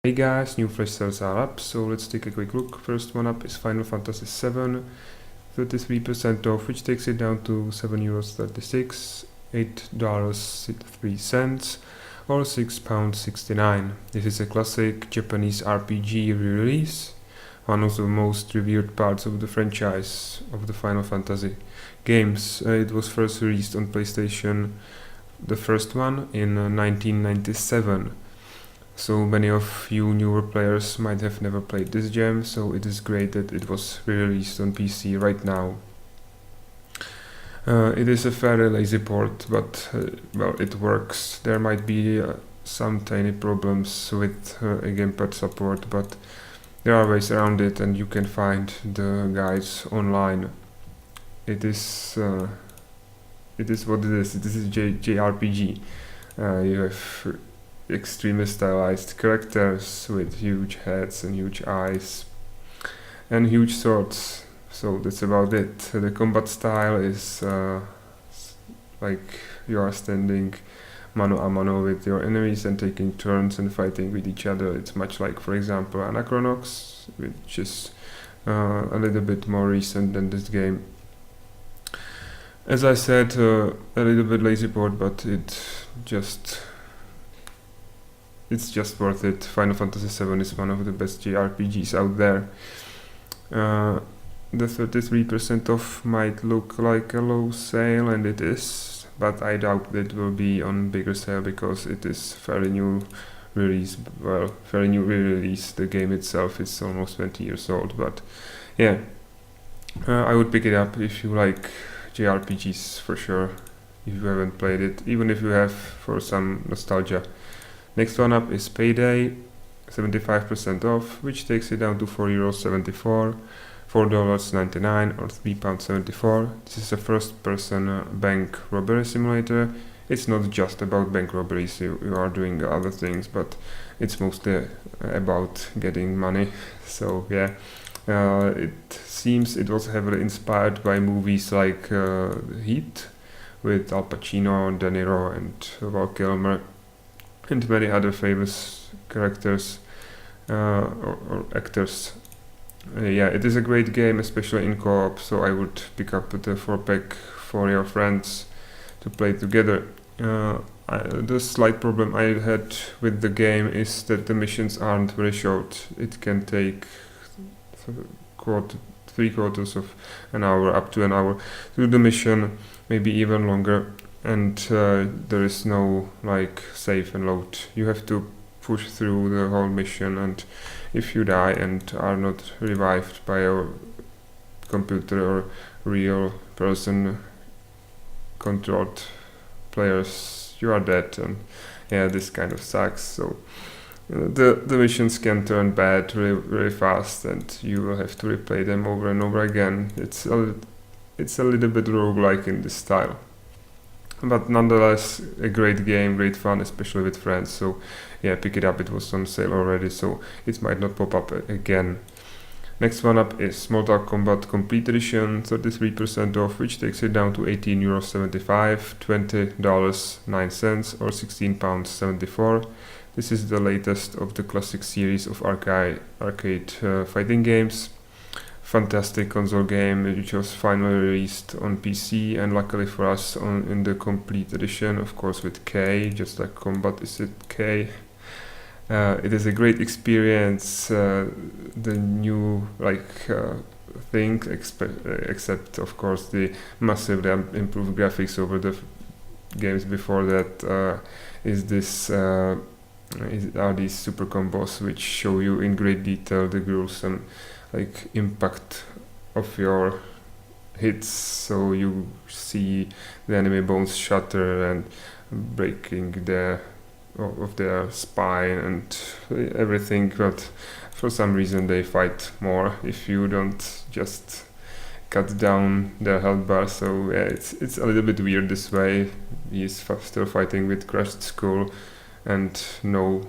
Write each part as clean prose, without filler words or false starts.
Hey guys, new flash sales are up, so let's take a quick look. First one up is Final Fantasy VII, 33% off, which takes it down to €7.36, $8.03, or £6.69. This is a classic Japanese RPG re-release, one of the most revered parts of the franchise of the Final Fantasy games. It was first released on PlayStation, the first one, in 1997. So many of you newer players might have never played this gem, so it is great that it was released on PC right now. It is a fairly lazy port, but well, it works. There might be some tiny problems with a gamepad support, but there are ways around it, and you can find the guides online. It is what it is. It is a JRPG. You have extremely stylized characters with huge heads and huge eyes and huge swords. So that's about it. The combat style is like you are standing mano a mano with your enemies and taking turns and fighting with each other. It's much like, for example, Anachronox, which is a little bit more recent than this game. As I said, a little bit lazy port, but it's just worth it. Final Fantasy VII is one of the best JRPGs out there. The 33% off might look like a low sale, and it is, but I doubt it will be on bigger sale because it is fairly new release. Well, fairly new re-release. The game itself is almost 20 years old, but yeah, I would pick it up if you like JRPGs for sure. If you haven't played it, even if you have, for some nostalgia. Next one up is Payday, 75% off, which takes it down to €4.74, $4.99, or £3.74. This is a first-person bank robbery simulator. It's not just about bank robberies, you are doing other things, but it's mostly about getting money. So yeah, it seems it was heavily inspired by movies like Heat, with Al Pacino, De Niro, and Val Kilmer, and many other famous characters or actors. Yeah, it is a great game, especially in co-op, so I would pick up the 4-pack for your friends to play together. The slight problem I had with the game is that the missions aren't very short. It can take 3/4 of an hour, up to an hour, to do the mission, maybe even longer. And there is no like save and load. You have to push through the whole mission, and if you die and are not revived by a computer or real person controlled players, you are dead. And yeah, this kind of sucks. So the missions can turn bad really fast, and you will have to replay them over and over again. It's a little bit roguelike in this style. But nonetheless, a great game, great fun, especially with friends. So yeah, pick it up. It was on sale already, so it might not pop up again. Next one up is Mortal Kombat Complete Edition, 33% off, which takes it down to €18.75, $20.09, or £16.74. This is the latest of the classic series of arcade fighting games. Fantastic console game, which was finally released on PC, and luckily for us in the Complete Edition, of course with K, just like Kombat is with K. It is a great experience. The new thing, except of course the massively improved graphics over the games before that, are these super combos which show you in great detail the gruesome impact of your hits, so you see the enemy bones shatter and breaking of their spine and everything, but for some reason they fight more if you don't just cut down their health bar. So yeah, it's a little bit weird this way. He's still fighting with crushed skull and no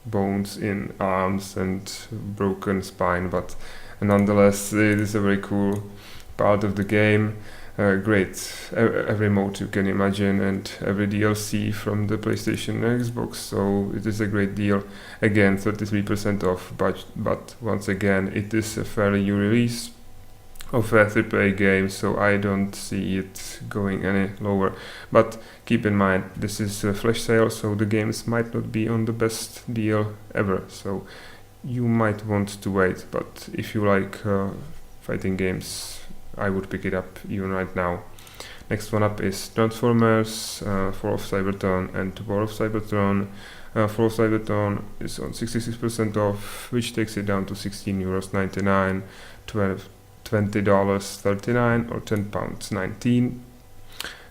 bones in arms and broken spine, but nonetheless it is a very cool part of the game. great. Every mode you can imagine and every DLC from the PlayStation and Xbox. So it is a great deal. Again, 33% off, but once again, it is a fairly new release of a AAA game, so I don't see it going any lower. But keep in mind, this is a flash sale, so the games might not be on the best deal ever. So you might want to wait, but if you like fighting games, I would pick it up even right now. Next one up is Transformers, Fall of Cybertron and War of Cybertron. Fall of Cybertron is on 66% off, which takes it down to €16.99, $20.39 or £10.19.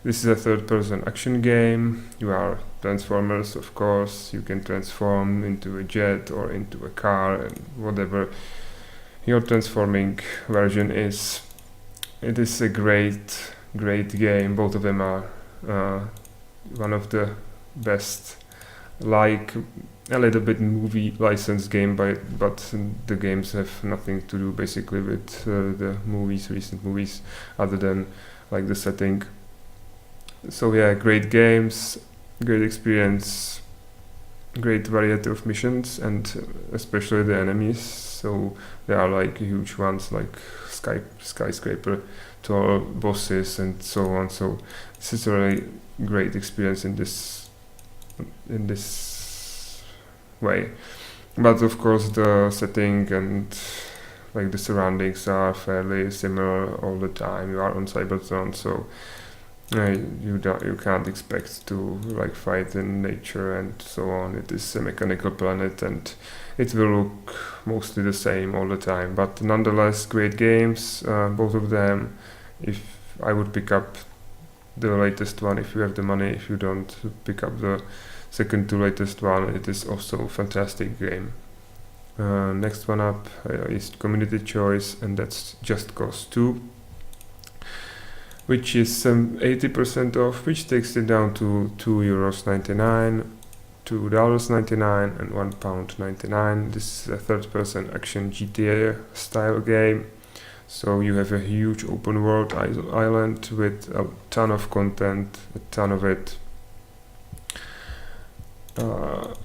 This is a third-person action game. You are Transformers, of course. You can transform into a jet or into a car and whatever your transforming version is. It is a great game. Both of them are one of the best, like a little bit movie licensed game, but the games have nothing to do basically with the recent movies, other than like the setting. So yeah, great games, great experience, great variety of missions, and especially the enemies. So there are like huge ones like skyscraper tall bosses and so on. So this is a really great experience in this way. But of course the setting and like the surroundings are fairly similar all the time. You are on Cybertron, so you can't expect to like fight in nature and so on. It is a mechanical planet and it will look mostly the same all the time, but nonetheless great games, both of them. If I would pick up the latest one if you have the money. If you don't, pick up the second to latest one. It is also a fantastic game. Next one up is Community Choice, and that's Just Cause 2, which is 80% off, which takes it down to €2.99, $2.99 and £1.99. This is a third-person action GTA style game. So you have a huge open world island with a ton of content, a ton of it.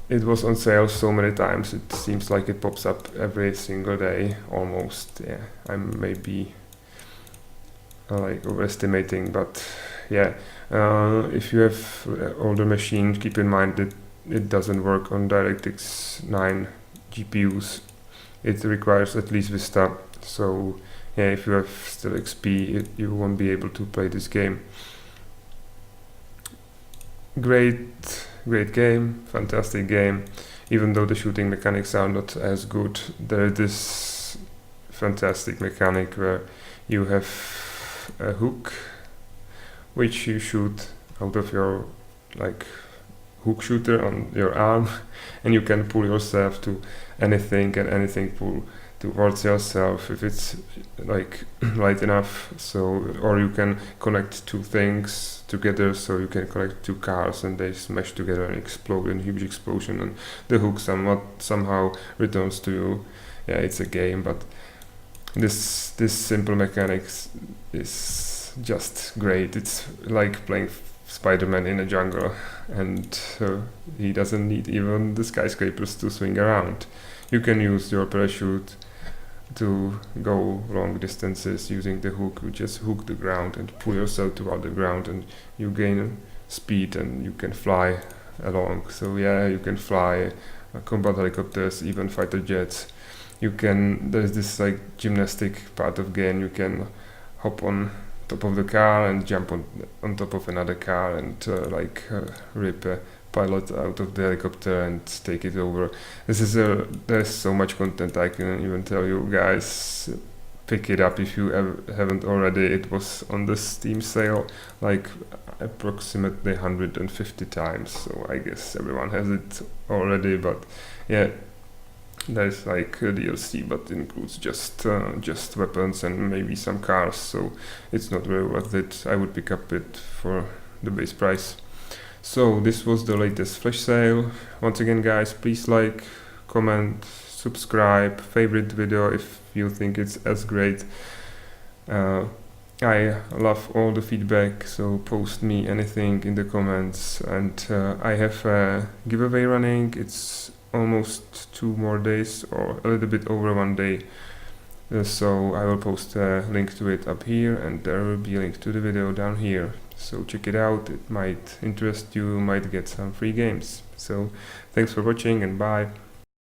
It was on sale so many times, it seems like it pops up every single day almost. Yeah, I'm maybe like overestimating, but yeah, if you have older machine, keep in mind that it doesn't work on DirectX 9 GPUs. It requires at least Vista, so yeah, if you have still XP, you won't be able to play this game. Great game, fantastic game. Even though the shooting mechanics are not as good, there is this fantastic mechanic where you have a hook which you shoot out of your like hook shooter on your arm, and you can pull yourself to anything, and anything pull towards yourself if it's like light enough. So, or you can connect two things together, so you can connect two cars and they smash together and explode in a huge explosion, and the hook somehow returns to you. Yeah, it's a game, but this simple mechanics is just great. It's like playing Spider-Man in a jungle, and he doesn't need even the skyscrapers to swing around. You can use your parachute to go long distances using the hook. You just hook the ground and pull yourself toward the ground, and you gain speed and you can fly along. So yeah, you can fly combat helicopters, even fighter jets. There's this like gymnastic part of game. You can hop on top of the car and jump on top of another car and rip a pilot out of the helicopter and take it over. There's so much content. I can even tell you guys, pick it up if you haven't already. It was on the Steam sale like approximately 150 times, so I guess everyone has it already. But yeah, there's like a DLC, but includes just weapons and maybe some cars, so it's not very worth it. I would pick up it for the base price. So this was the latest flash sale. Once again, guys, please like, comment, subscribe, favorite video if you think it's as great. I love all the feedback, so post me anything in the comments. And I have a giveaway running. It's almost 2 more days, or a little bit over 1 day. So I will post a link to it up here, and there will be a link to the video down here. So check it out, it might interest you, might get some free games. So thanks for watching, and bye.